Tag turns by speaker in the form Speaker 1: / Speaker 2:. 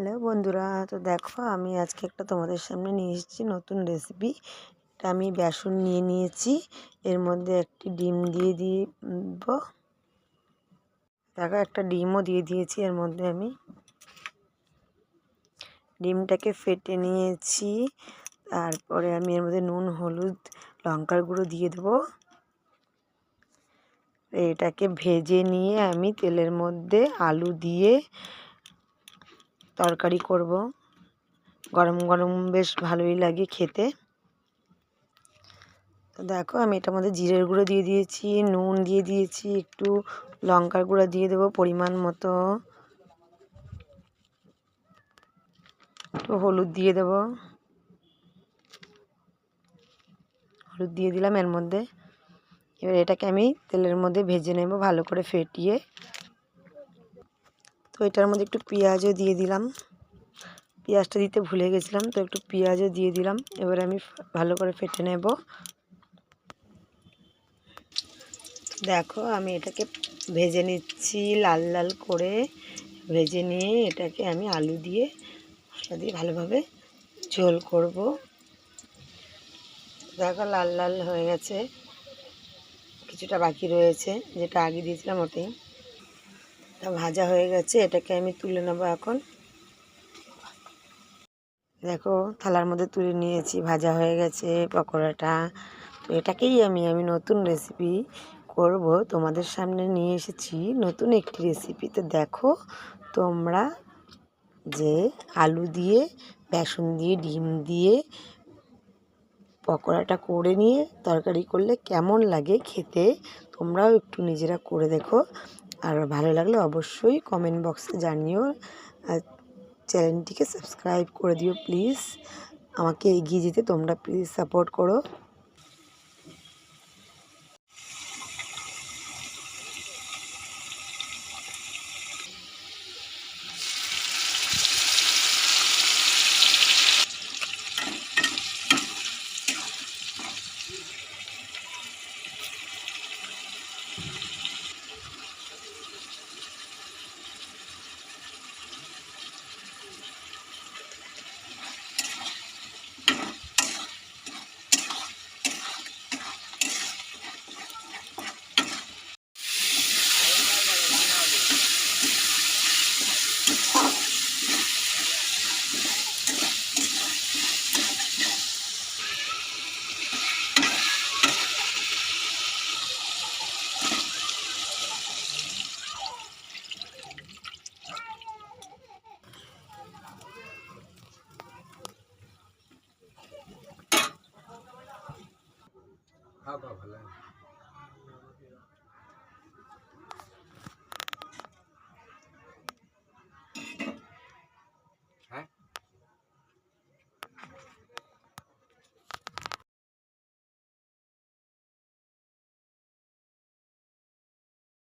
Speaker 1: Hello বন্ধুরা, তো দেখো আমি আজকে একটা তোমাদের সামনে নিয়ে এসেছি নতুন রেসিপি। এটা আমি বেসন নিয়ে নিয়েছি, এর মধ্যে একটি ডিম দিয়ে দিব। দেখো একটা ডিমও দিয়ে দিয়েছি এর মধ্যে। আমি ডিমটাকে ফেটে নিয়েছি, তারপরে আমি এর মধ্যে নুন, হলুদ, লঙ্কার গুঁড়ো দিয়ে দেবো। এটাকে ভেজে নিয়ে আমি তেলের মধ্যে আলু দিয়ে তরকারি করব। গরম গরম বেশ ভালোই লাগে খেতে। তো দেখো আমি এটার মধ্যে জিরের গুঁড়ো দিয়ে দিয়েছি, নুন দিয়ে দিয়েছি, একটু লঙ্কার গুঁড়ো দিয়ে দেবো পরিমাণ মতো, একটু হলুদ দিয়ে দেবো। হলুদ দিয়ে দিলাম এর মধ্যে। এবার এটাকে আমি তেলের মধ্যে ভেজে নেব ভালো করে ফেটিয়ে। তো এটার মধ্যে একটু পেঁয়াজও দিয়ে দিলাম, পেঁয়াজটা দিতে ভুলে গেছিলাম, তো একটু পেঁয়াজও দিয়ে দিলাম। এবার আমি ভালো করে ফেটে নেব। দেখো আমি এটাকে ভেজে নিচ্ছি লাল লাল করে। ভেজে নিয়ে এটাকে আমি আলু দিয়ে মশলা দিয়ে ভালোভাবে ঝোল করব। দেখো লাল লাল হয়ে গেছে, কিছুটা বাকি রয়েছে যেটা আগে দিয়েছিলাম ওটাই। এটা ভাজা হয়ে গেছে, এটাকে আমি তুলে নেব এখন। দেখো থালার মধ্যে তুলে নিয়েছি, ভাজা হয়ে গেছে পকোড়াটা। তো এটাকেই আমি নতুন রেসিপি করব, তোমাদের সামনে নিয়ে এসেছি নতুন একটি রেসিপি। তো দেখো তোমরা যে আলু দিয়ে, বেসন দিয়ে, ডিম দিয়ে পকোড়াটা করে নিয়ে তরকারি করলে কেমন লাগে খেতে, তোমরাও একটু নিজেরা করে দেখো। আর ভালো লাগলে অবশ্যই কমেন্ট বক্সে জানিও। আর চ্যানেলটিকে সাবস্ক্রাইব করে দিও প্লিজ। আমাকে এগিয়ে যেতে তোমরা প্লিজ সাপোর্ট করো।
Speaker 2: খাওয়া ভালো